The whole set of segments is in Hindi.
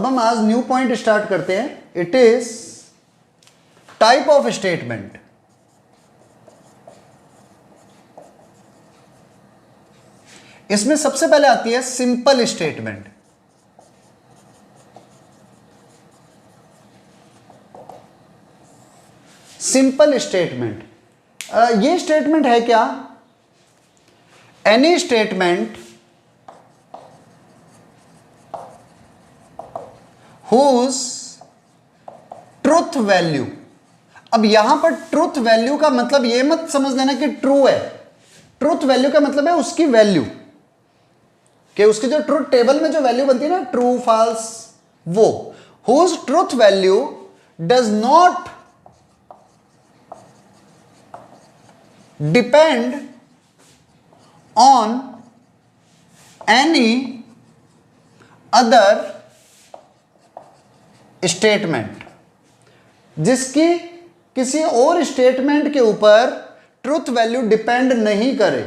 हम आज न्यू पॉइंट स्टार्ट करते हैं. It is type of statement. इसमें सबसे पहले आती है सिंपल स्टेटमेंट. सिंपल स्टेटमेंट, ये स्टेटमेंट है क्या? Any statement whose truth value. अब यहां पर ट्रुथ वैल्यू का मतलब ये मत समझ लेना कि ट्रू है. ट्रुथ वैल्यू का मतलब है उसकी वैल्यू, कि उसकी जो ट्रुथ टेबल में जो वैल्यू बनती है ना, ट्रू फॉल्स, वो. Whose truth value does not depend on any other statement. जिसकी किसी और स्टेटमेंट के ऊपर ट्रुथ वैल्यू डिपेंड नहीं करे.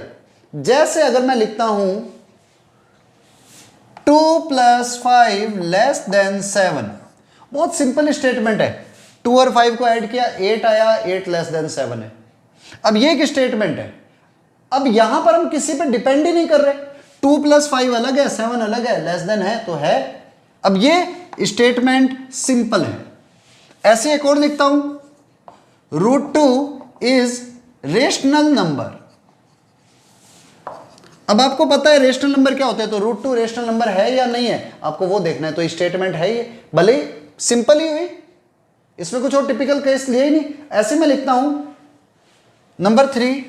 जैसे अगर मैं लिखता हूं 2 + 5 < 7, बहुत सिंपल स्टेटमेंट है. 2 और 5 को ऐड किया 8 आया, 8 < 7 है. अब ये एक स्टेटमेंट है. अब यहां पर हम किसी पे डिपेंड ही नहीं कर रहे. 2 + 5 अलग है, 7 अलग है, लेस देन है तो है. अब ये स्टेटमेंट सिंपल है. ऐसे एक और लिखता हूं, √2 इज रेशनल नंबर. अब आपको पता है रेशनल नंबर क्या होता है, तो √2 रेशनल नंबर है या नहीं है आपको वो देखना है. तो स्टेटमेंट है ये, भले ही सिंपल ही हुई, इसमें कुछ और टिपिकल केस लिए ही नहीं. ऐसे में लिखता हूं number 3,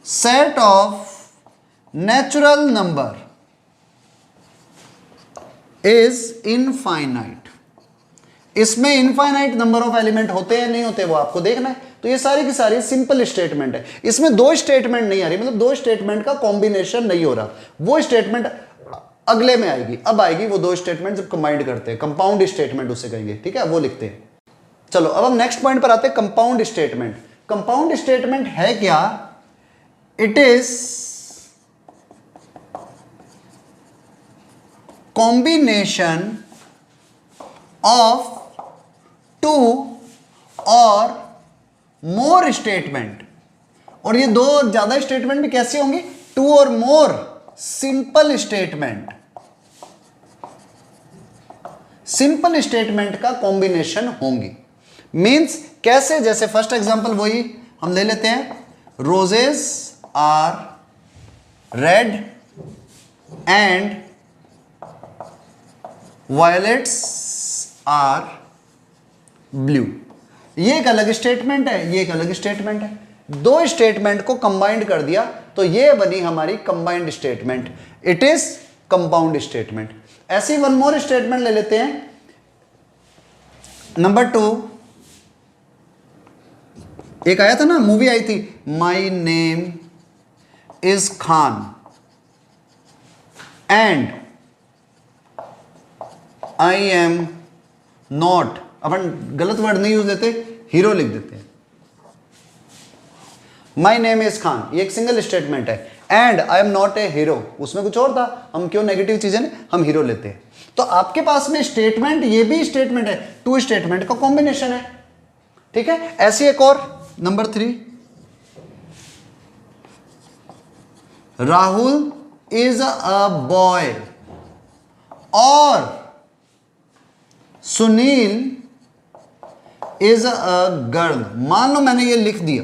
set of natural number is infinite. इसमें इनफाइनाइट नंबर ऑफ एलिमेंट होते हैं नहीं होते वो आपको देखना है. तो ये सारी की सारी सिंपल स्टेटमेंट है. इसमें दो स्टेटमेंट नहीं आ रही, मतलब दो स्टेटमेंट का कॉम्बिनेशन नहीं हो रहा. वो स्टेटमेंट अगले में आएगी. अब आएगी वो दो स्टेटमेंट जब कंबाइंड करते हैं, कंपाउंड स्टेटमेंट उसे कहेंगे. ठीक है, वो लिखते हैं. चलो अब हम नेक्स्ट पॉइंट पर आते हैं, कंपाउंड स्टेटमेंट. कंपाउंड स्टेटमेंट है क्या? इट इज कॉम्बिनेशन ऑफ 2 और मोर स्टेटमेंट. और ये दो ज्यादा स्टेटमेंट भी कैसे होंगी? 2 और more simple statement. Simple statement का कॉम्बिनेशन होंगी. मींस कैसे? जैसे फर्स्ट एग्जांपल वही हम ले लेते हैं, roses are red and violets are blue. ये एक अलग स्टेटमेंट है, ये एक अलग स्टेटमेंट है. दो स्टेटमेंट को कंबाइंड कर दिया तो ये बनी हमारी combined statement. It is compound statement. ऐसी वन मोर स्टेटमेंट ले लेते हैं. नंबर 2, एक आया था ना, मूवी आई थी, my name is Khan and I am not. अपन गलत वर्ड नहीं यूज देते, हीरो लिख देते हैं. माई नेम इज खान, ये एक सिंगल स्टेटमेंट है. And I am not a hero, उसमें कुछ और था. हम क्यों नेगेटिव चीजें हम हीरो लेते हैं. तो आपके पास में स्टेटमेंट, ये भी स्टेटमेंट है, 2 स्टेटमेंट का कॉम्बिनेशन है. ठीक है. ऐसी एक और number 3, Rahul is a boy और सुनील इज अ गर्ल. मान लो मैंने ये लिख दिया,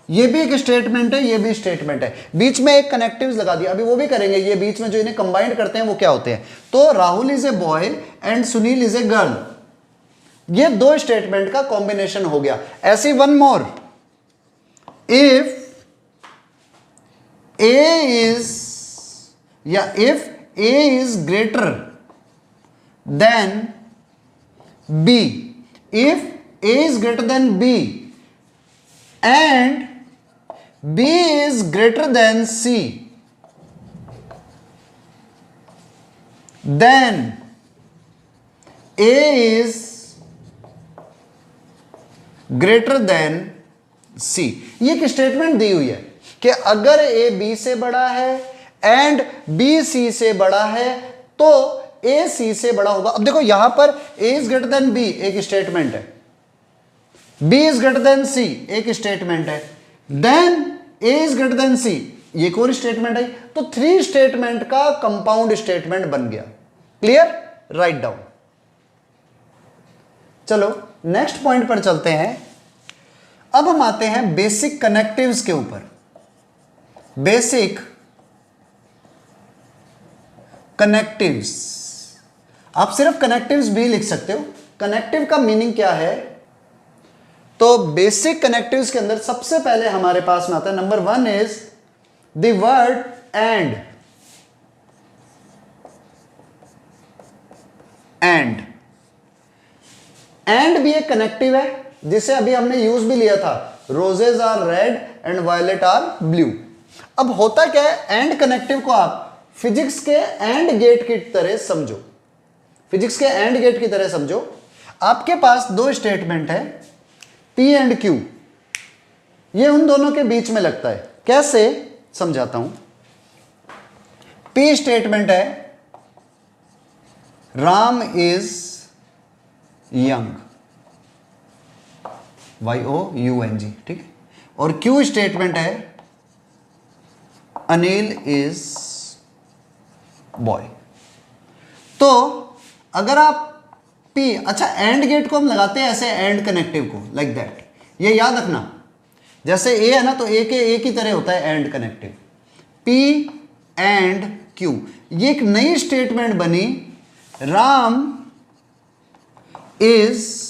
ये भी एक स्टेटमेंट है, ये भी स्टेटमेंट है. बीच में एक कनेक्टिव्स लगा दिया, अभी वो भी करेंगे. ये बीच में जो इन्हें कंबाइंड करते हैं वो क्या होते हैं. तो Rahul is a boy and Sunil is a girl, ये दो स्टेटमेंट का कॉम्बिनेशन हो गया. ऐसी one more, if A is या if A is greater than B, if A is greater than B and B is greater than C, then A is greater than C. ये एक स्टेटमेंट दी हुई है कि अगर A B से बड़ा है एंड B C से बड़ा है तो ए सी से बड़ा होगा। अब देखो यहां पर A is greater than B एक स्टेटमेंट है, B is greater than C एक स्टेटमेंट है, then A is greater than C ये कोई स्टेटमेंट है। तो 3 स्टेटमेंट का कंपाउंड स्टेटमेंट बन गया। क्लियर? Write down. चलो नेक्स्ट पॉइंट पर चलते हैं। अब हम आते हैं बेसिक कनेक्टिव्स के ऊपर। बेसिक कनेक्टिव्स, आप सिर्फ कनेक्टिव्स भी लिख सकते हो। कनेक्टिव का मीनिंग क्या है? तो बेसिक कनेक्टिव्स के अंदर सबसे पहले हमारे पास में आता है number 1 is the word and. And भी एक कनेक्टिव है जिसे अभी हमने यूज भी लिया था, roses are red and violet are blue. अब होता क्या है, एंड कनेक्टिव को आप फिजिक्स के एंड गेट की तरह समझो। फिजिक्स के एंड गेट की तरह समझो। आपके पास 2 स्टेटमेंट है P एंड Q, ये उन दोनों के बीच में लगता है। कैसे समझाता हूं। P स्टेटमेंट है राम इज यंग, YOUNG, ठीक है। और Q स्टेटमेंट है अनिल इज बॉय। तो अगर आप P, अच्छा एंड गेट को हम लगाते हैं ऐसे, एंड कनेक्टिव को लाइक दैट, ये याद रखना। जैसे A है ना, तो A के A की तरह होता है and connective. P and Q, ये एक नई स्टेटमेंट बनी, Ram is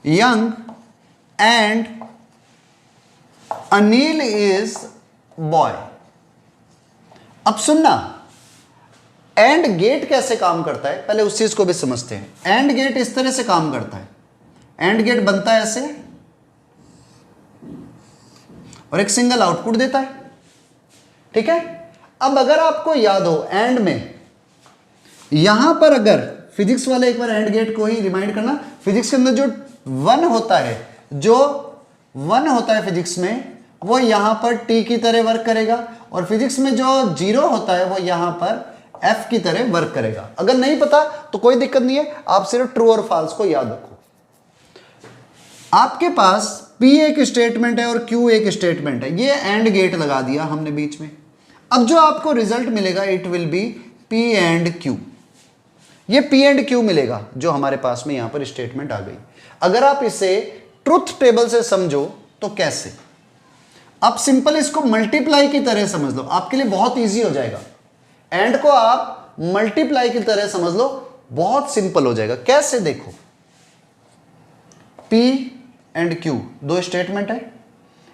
young and Anil is boy. अब सुनना, एंड गेट कैसे काम करता है, पहले उस चीज को भी समझते हैं। एंड गेट इस तरह से काम करता है। एंड गेट बनता है ऐसे और एक सिंगल आउटपुट देता है, ठीक है। अब अगर आपको याद हो, एंड में यहां पर अगर फिजिक्स वाले, एक बार एंड गेट को ही रिमाइंड करना, फिजिक्स के अंदर जो 1 होता है, जो 1 होता है फिजिक्स में, वो यहां पर T की तरह वर्क करेगा, और फिजिक्स में जो 0 होता है वो यहां पर F की तरह वर्क करेगा। अगर नहीं पता तो कोई दिक्कत नहीं है, आप सिर्फ ट्रू और फॉल्स को याद रखो। आपके पास P एक स्टेटमेंट है और Q एक स्टेटमेंट है, ये एंड गेट लगा दिया हमने बीच में। अब जो आपको रिजल्ट मिलेगा, it will be P and Q। ये P एंड Q मिलेगा जो हमारे पास में यहां पर स्टेटमेंट आ गई। अगर आप इसे ट्रुथ टेबल से समझो तो कैसे, आप सिंपल इसको मल्टीप्लाई की तरह समझ लो, आपके लिए बहुत इजी हो जाएगा। एंड को आप मल्टीप्लाई की तरह समझ लो, बहुत सिंपल हो जाएगा। कैसे देखो, P एंड Q 2 स्टेटमेंट है,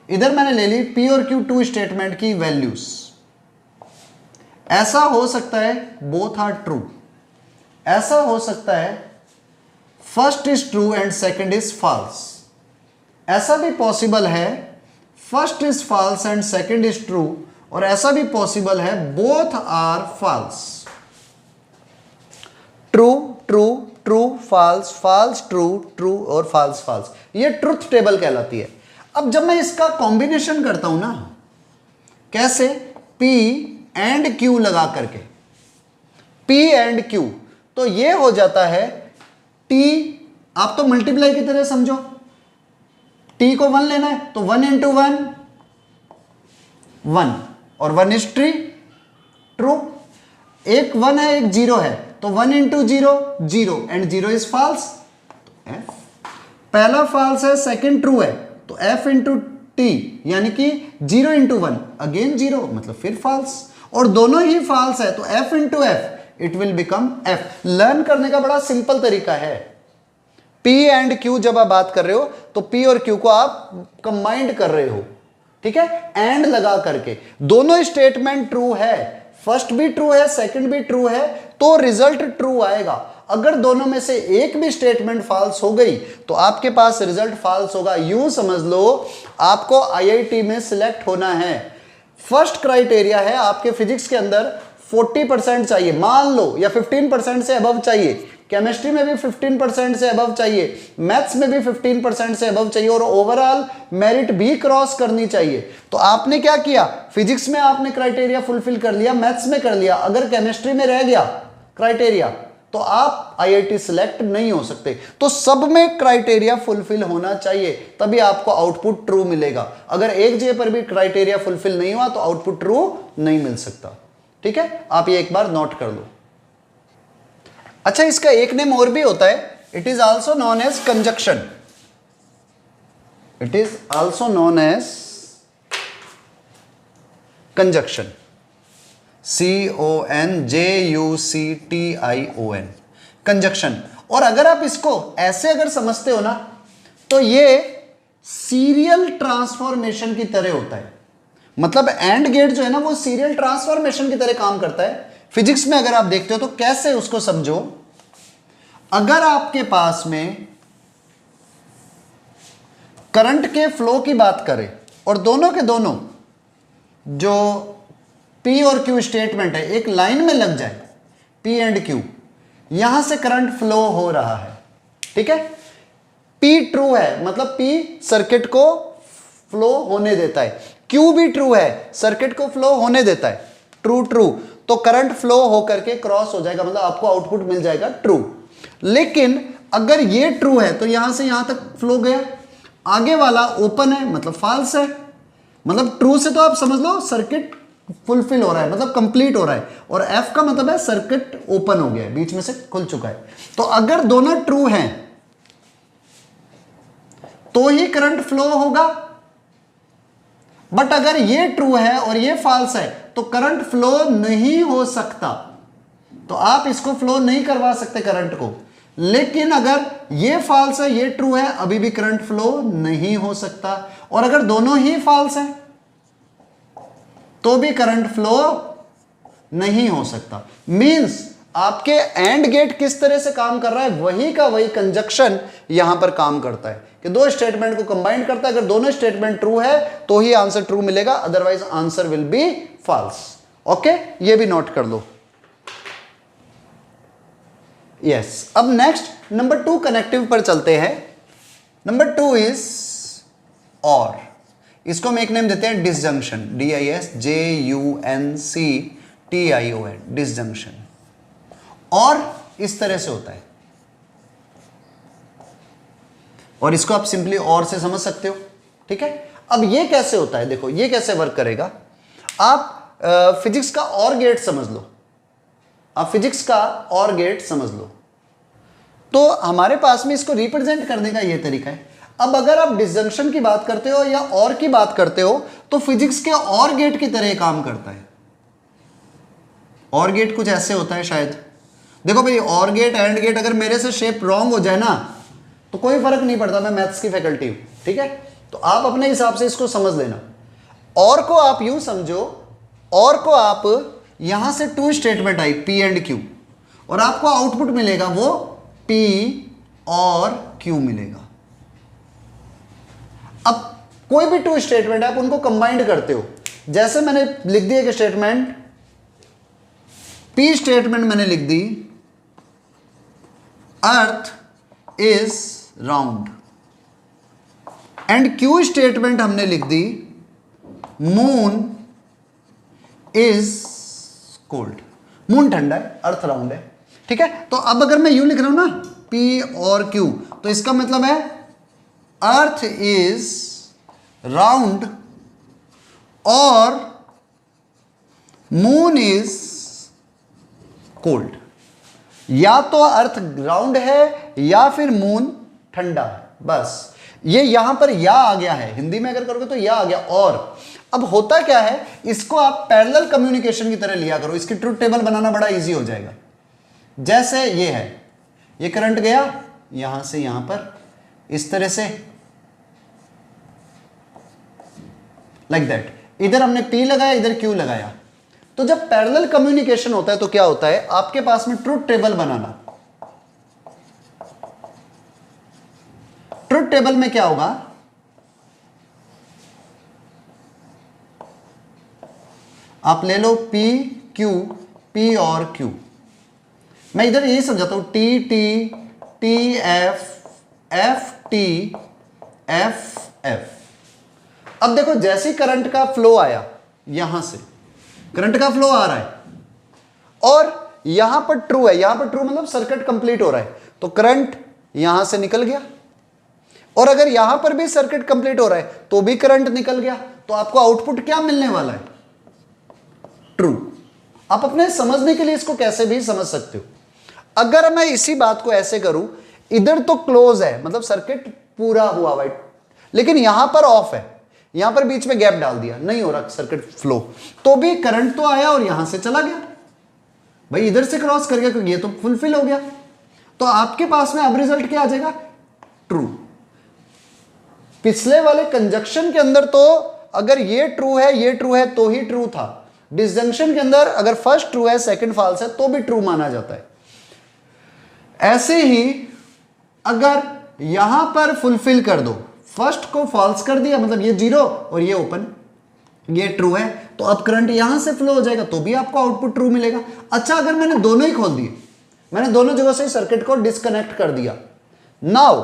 इधर मैंने ले ली P और Q 2 स्टेटमेंट की वैल्यूज। ऐसा हो सकता है बोथ आर ट्रू, ऐसा हो सकता है first is true and second is false, ऐसा भी पॉसिबल है first is false and second is true, और ऐसा भी पॉसिबल है both are false. True true true false false true true और फॉल्स फॉल्स, ये ट्रुथ टेबल कहलाती है। अब जब मैं इसका कॉम्बिनेशन करता हूं ना, कैसे, P एंड Q लगा करके, P एंड Q, तो ये हो जाता है T, आप तो मल्टीप्लाई की तरह समझो, T को 1 लेना है तो 1 इंटू 1 1, और 1 इज ट्रू। एक 1 है एक 0 है, तो 1 इंटू 0 0, एंड 0 इज फॉल्स, तो F। पहला फॉल्स है, सेकंड ट्रू है, तो F इंटू T, यानी कि 0 इंटू 1 अगेन 0, मतलब फिर फॉल्स, और दोनों ही फॉल्स है, तो F into F it will become F। Learn करने का बड़ा सिंपल तरीका है। P एंड Q जब आप बात कर रहे हो तो P और Q को आप कंबाइंड कर रहे हो, ठीक है, एंड लगा करके। दोनों स्टेटमेंट ट्रू है, फर्स्ट भी ट्रू है सेकंड भी ट्रू है, तो रिजल्ट ट्रू आएगा। अगर दोनों में से एक भी स्टेटमेंट फॉल्स हो गई तो आपके पास रिजल्ट फॉल्स होगा। यूं समझ लो, आपको IIT में सिलेक्ट होना है, फर्स्ट क्राइटेरिया है आपके फिजिक्स के अंदर 40% चाहिए मान लो, या 15% से अबव चाहिए, केमिस्ट्री में भी 15% से अबव चाहिए, मैथ्स में भी 15% से अबव चाहिए, और ओवरऑल मेरिट भी क्रॉस करनी चाहिए। तो आपने क्या किया, फिजिक्स में आपने क्राइटेरिया फुलफिल कर लिया, मैथ्स में कर लिया, अगर केमिस्ट्री में रह गया, क्राइटेरिया, तो आप आईआईटी सिलेक्ट नहीं हो सकते। तो सब में क्राइटेरिया फुलफिल होना चाहिए, तभी आपको आउटपुट ट्रू मिलेगा। अगर एक जगह पर भी क्राइटेरिया फुलफिल नहीं हुआ तो आउटपुट ट्रू नहीं मिल सकता। ठीक है, आप ये एक बार नोट कर लो। अच्छा, इसका एक नेम और भी होता है, it is also known as conjunction. It is also known as conjunction, CONJUCTION, conjunction. और अगर आप इसको ऐसे अगर समझते हो ना, तो ये सीरियल ट्रांसफॉर्मेशन की तरह होता है। मतलब एंड गेट जो है ना, वो सीरियल ट्रांसफॉर्मेशन की तरह काम करता है। फिजिक्स में अगर आप देखते हो तो कैसे उसको समझो, अगर आपके पास में करंट के फ्लो की बात करें और दोनों के दोनों जो P और Q स्टेटमेंट है एक लाइन में लग जाए, P एंड Q, यहां से करंट फ्लो हो रहा है। ठीक है, P ट्रू है, मतलब P सर्किट को फ्लो होने देता है, Q भी ट्रू है, सर्किट को फ्लो होने देता है, ट्रू ट्रू, तो करंट फ्लो होकर के क्रॉस हो जाएगा, मतलब आपको आउटपुट मिल जाएगा ट्रू। लेकिन अगर ये ट्रू है तो यहां से यहां तक फ्लो गया, आगे वाला ओपन है मतलब फॉल्स है। मतलब ट्रू से तो आप समझ लो सर्किट फुलफिल हो रहा है, मतलब कंप्लीट हो रहा है, और F का मतलब है सर्किट ओपन हो गया है, बीच में से खुल चुका है। तो अगर दोनों ट्रू हैं तो ही करंट फ्लो होगा, बट अगर ये ट्रू है और ये फॉल्स है तो करंट फ्लो नहीं हो सकता। तो आप इसको फ्लो नहीं करवा सकते करंट को। लेकिन अगर ये फॉल्स है ये ट्रू है, अभी भी करंट फ्लो नहीं हो सकता। और अगर दोनों ही फॉल्स है तो भी करंट फ्लो नहीं हो सकता। मींस आपके एंड गेट किस तरह से काम कर रहा है, वही का वही कंजक्शन यहां पर काम करता है कि दो स्टेटमेंट को कंबाइन करता है। अगर दोनों स्टेटमेंट ट्रू है तो ही आंसर ट्रू मिलेगा, otherwise answer will be false. Okay, ये भी नोट कर लो। यस, अब नेक्स्ट नंबर 2 कनेक्टिव पर चलते हैं। नंबर 2 इज और, इसको हम एक नेम देते हैं डिसजंक्शन, DISJUNCTION, डिसजंक्शन। और इस तरह से होता है, और इसको आप सिंपली और से समझ सकते हो। ठीक है, अब ये कैसे होता है, देखो ये कैसे वर्क करेगा। आप फिजिक्स का और गेट समझ लो, आप फिजिक्स का और गेट समझ लो, तो हमारे पास में इसको रिप्रेजेंट करने का ये तरीका है। अब अगर आप डिसजंक्शन की बात करते हो या और की बात करते हो तो फिजिक्स के और गेट की तरह काम करता है। और गेट कुछ ऐसे होता है शायद, देखो भाई, और गेट एंड गेट अगर मेरे से शेप रॉन्ग हो जाए ना तो कोई फर्क नहीं पड़ता, मैं मैथ्स की फैकल्टी हूं। ठीक है, तो आप अपने हिसाब से इसको समझ लेना। और को आप यूं समझो, और को आप यहां से 2 statement I P and Q, और आपको आउटपुट मिलेगा वो P और Q मिलेगा। अब कोई भी 2 स्टेटमेंट है, आप उनको कंबाइंड करते हो। जैसे मैंने लिख दिया कि स्टेटमेंट P स्टेटमेंट मैंने लिख दी, earth is round, and Q statement हमने लिख दी, मून इज कोल्ड। मून ठंडा है, अर्थ राउंड है। ठीक है, तो अब अगर मैं यूं लिख रहा हूं ना P और Q, तो इसका मतलब है अर्थ इज राउंड और मून इज कोल्ड। या तो अर्थ राउंड है या फिर मून ठंडा है, बस ये यहां पर या आ गया है। हिंदी में अगर करोगे तो या आ गया। और अब होता क्या है, इसको आप पैरेलल कम्युनिकेशन की तरह लिया करो, इसकी ट्रुथ टेबल बनाना बड़ा इजी हो जाएगा। जैसे ये है, ये करंट गया यहां से यहां पर इस तरह से, लाइक दैट। इधर हमने P लगाया, इधर Q लगाया। तो जब पैरेलल कम्युनिकेशन होता है तो क्या होता है, आपके पास में ट्रुथ टेबल बनाना। ट्रुथ टेबल में क्या होगा, आप ले लो P Q, P और Q। मैं इधर यही समझाता हूं, T T T F F T F F। अब देखो, जैसे करंट का फ्लो आया, यहां से करंट का फ्लो आ रहा है और यहां पर ट्रू है, यहां पर ट्रू मतलब सर्किट कंप्लीट हो रहा है, तो करंट यहां से निकल गया, और अगर यहां पर भी सर्किट कंप्लीट हो रहा है तो भी करंट निकल गया, तो आपको आउटपुट क्या मिलने वाला है? ट्रू। आप अपने समझने के लिए इसको कैसे भी समझ सकते हो। अगर मैं इसी बात को ऐसे करूं, इधर तो क्लोज है मतलब सर्किट पूरा हुआ हुआ है, लेकिन यहां पर ऑफ है, यहां पर बीच में गैप डाल दिया, नहीं हो रहा सर्किट फ्लो, तो भी करंट तो आया और यहां से चला गया, भाई इधर से क्रॉस कर गया क्योंकि ये तो फुलफिल हो गया, तो आपके पास में अब रिजल्ट क्या आ जाएगा? ट्रू। पिछले वाले कंजक्शन के अंदर तो अगर ये ट्रू है तो ही ट्रू था, डिसजंक्शन के अंदर अगर फर्स्ट ट्रू है सेकंड फॉल्स है तो भी ट्रू माना जाता है। ऐसे ही अगर यहां पर फुलफिल कर दो, फर्स्ट को फॉल्स कर दिया मतलब ये जीरो और ये ओपन, ये ट्रू है, तो अब करंट यहां से फ्लो हो जाएगा तो भी आपको आउटपुट ट्रू मिलेगा। अच्छा अगर मैंने दोनों ही खोल दिए, मैंने दोनों जगह से सर्किट को डिस्कनेक्ट कर दिया, now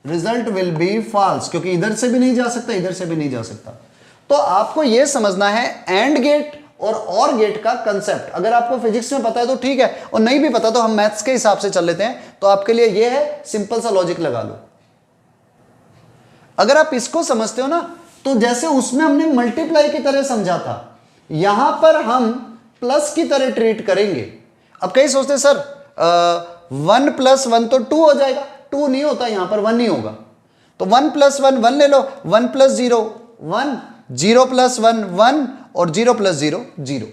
result will be false, क्योंकि इधर से भी नहीं जा सकता, इधर से भी नहीं जा सकता। तो आपको यह समझना है एंड गेट और गेट का कंसेप्ट। अगर आपको फिजिक्स में पता है तो ठीक है, और नहीं भी पता तो हम मैथ्स के हिसाब से चल लेते हैं, तो आपके लिए यह है, सिंपल सा लॉजिक लगा लो। अगर आप इसको समझते हो ना, तो जैसे उसमें हमने मल्टीप्लाई की तरह समझा था, यहां पर हम प्लस की तरह ट्रीट करेंगे। अब कई सोचते हैं सर 1 + 1 तो 2 हो जाएगा, 2 नहीं होता, यहां पर 1 ही होगा, तो 1 + 1 1 ले लो, 1 + 0 1, 0 + 1 1 और 0 + 0 0।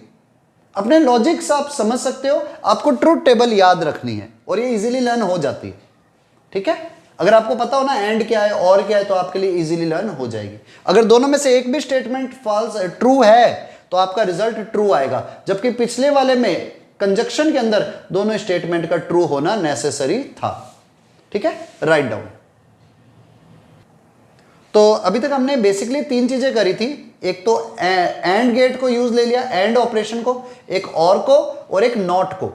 अपने लॉजिक से आप समझ सकते हो, आपको ट्रूथ टेबल याद रखनी है और ये इजीली लर्न हो जाती है, ठीक है। अगर आपको पता हो ना एंड क्या है और क्या है तो आपके लिए इजीली लर्न हो जाएगी। अगर दोनों में से एक भी स्टेटमेंट फॉल्स ट्रू है तो आपका रिजल्ट ट्रू आएगा, जबकि पिछले वाले में कंजक्शन के अंदर दोनों स्टेटमेंट का ट्रू होना नेसेसरी था, ठीक है। Write down. तो अभी तक हमने बेसिकली 3 चीजें करी थी, एक तो एंड गेट को यूज ले लिया, एंड ऑपरेशन को, एक और को और एक नॉट को।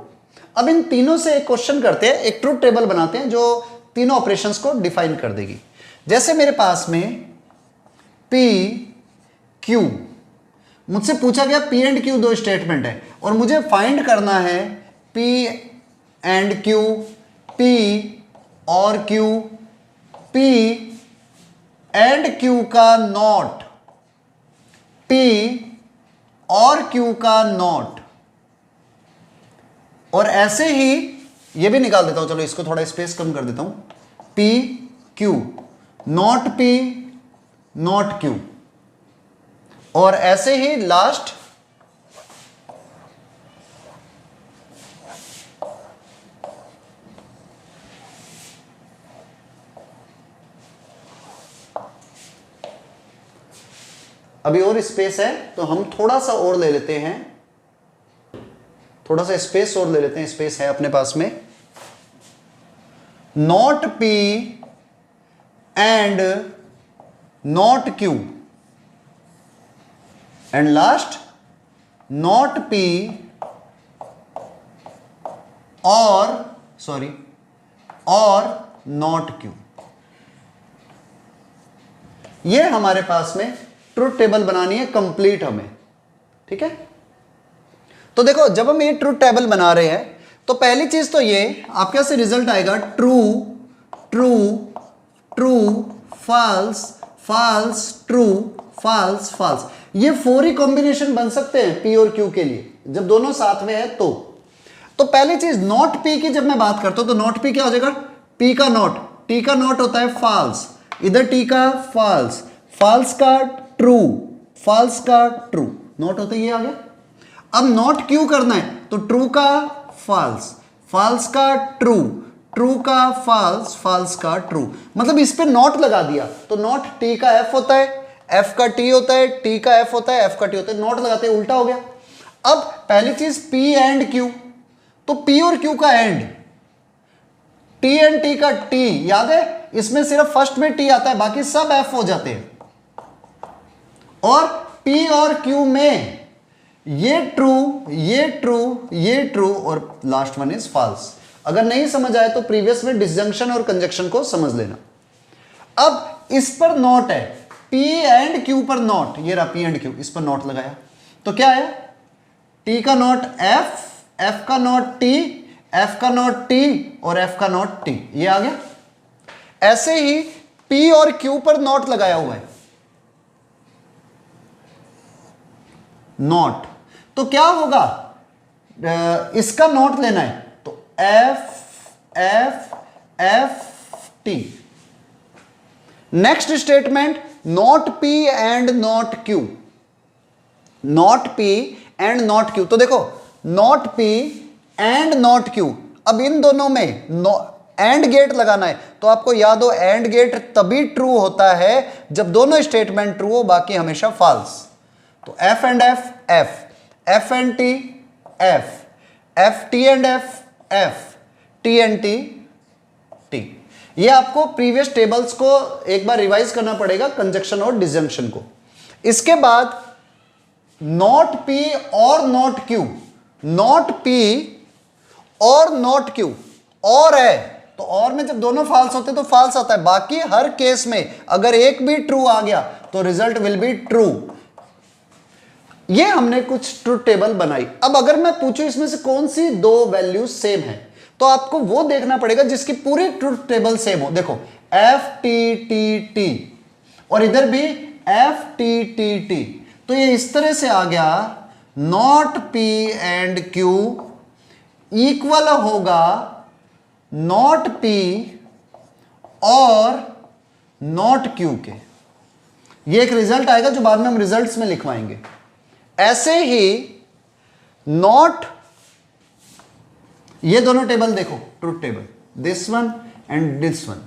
अब इन तीनों से एक क्वेश्चन करते हैं, एक ट्रूथ टेबल बनाते हैं जो तीनों ऑपरेशंस को डिफाइन कर देगी। जैसे मेरे पास में P Q, मुझसे पूछा गया P एंड Q 2 स्टेटमेंट है और मुझे फाइंड करना है P एंड Q, P और Q, P एंड Q का नॉट, P और Q का नॉट, और ऐसे ही ये भी निकाल देता हूं, चलो इसको थोड़ा स्पेस कम कर देता हूं, P Q not P not Q, और ऐसे ही लास्ट अभी और स्पेस है तो हम थोड़ा सा और ले लेते हैं, थोड़ा सा स्पेस और ले लेते हैं, स्पेस है अपने पास में, not P and not Q, and last not P और नॉट Q। ये हमारे पास में ट्रूथ टेबल बनानी है कंप्लीट हमें, ठीक है। तो देखो जब हम ये ट्रूथ टेबल बना रहे हैं तो पहली चीज तो ये आपके से रिजल्ट आएगा true true true false false true false false. ये 4 ही कॉम्बिनेशन बन सकते हैं P और Q के लिए जब दोनों साथ में है तो पहली चीज नॉट P की जब मैं बात करता हूं तो नॉट P क्या हो जाएगा? P का नॉट, T का नॉट होता है फॉल्स, इधर T का फॉल्स, फॉल्स का ट्रू, फॉल्स का ट्रू, नॉट होता है ये आ गया। अब नॉट Q करना है तो ट्रू का फॉल्स, फॉल्स का ट्रू, ट्रू का फॉल्स, फॉल्स का ट्रू, मतलब इस पे नॉट लगा दिया तो नॉट T का F होता है, F का T होता है, T का F होता है, F का T होता है, नॉट लगाते हैं उल्टा हो गया। अब पहली चीज P एंड Q, तो P और Q का एंड, T एंड T का T याद है, इसमें सिर्फ फर्स्ट में T आता है बाकी सब F हो जाते हैं, और P और Q में ये ट्रू ये ट्रू ये ट्रू और लास्ट वन इज फॉल्स। अगर नहीं समझ आए तो प्रीवियस में डिसजंक्शन और कंजक्शन को समझ लेना। अब इस पर नॉट है, P एंड Q पर नॉट, ये रहा P एंड Q, इस पर नॉट लगाया तो क्या है? T का नॉट F एफ का नॉट टी, एफ का नॉट टी और एफ का नॉट टी, ये आ गया। ऐसे ही पी और क्यू पर नॉट लगाया हुआ है, नॉट, तो क्या होगा, इसका नॉट लेना है तो F F F T. Next statement not P and not Q, not P and not Q. तो देखो not P and not Q, अब इन दोनों में एंड गेट लगाना है, तो आपको याद हो एंड गेट तभी ट्रू होता है जब दोनों स्टेटमेंट ट्रू हो, बाकी हमेशा फॉल्स। तो F and F F, F and T F, F T and F F, T and T T. ये आपको प्रीवियस टेबल्स को एक बार रिवाइज करना पड़ेगा, कंजक्शन और डिसजंक्शन को। इसके बाद नॉट पी और नॉट क्यू, नॉट पी और नॉट क्यू, और है तो और में जब दोनों फॉल्स होते तो फॉल्स आता है, बाकी हर केस में अगर एक भी ट्रू आ गया तो रिजल्ट विल बी ट्रू। ये हमने कुछ ट्रुथ टेबल बनाई। अब अगर मैं पूछूं इसमें से कौन सी दो वैल्यूज सेम है, तो आपको वो देखना पड़ेगा जिसकी पूरी ट्रुथ टेबल सेम हो। देखो एफ टी टी टी और इधर भी एफ टी टी टी, तो ये इस तरह से आ गया, not P and Q equal होगा नॉट पी और नॉट क्यू के। ये एक रिजल्ट आएगा जो बाद में हम रिजल्ट्स में लिखवाएंगे। ऐसे ही नॉट, ये दोनों टेबल देखो truth table, this one and this one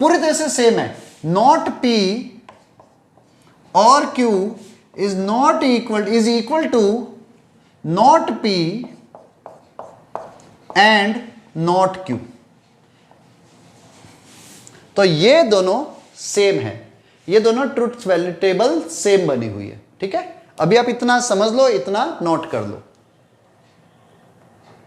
पूरी तरह से सेम है। नॉट पी और Q is not equal, is equal to not P and not Q. तो ये दोनों सेम है, ये दोनों ट्रुथ वैल्यू टेबल सेम बनी हुई है। ठीक है, अभी आप इतना समझ लो, इतना नोट कर लो।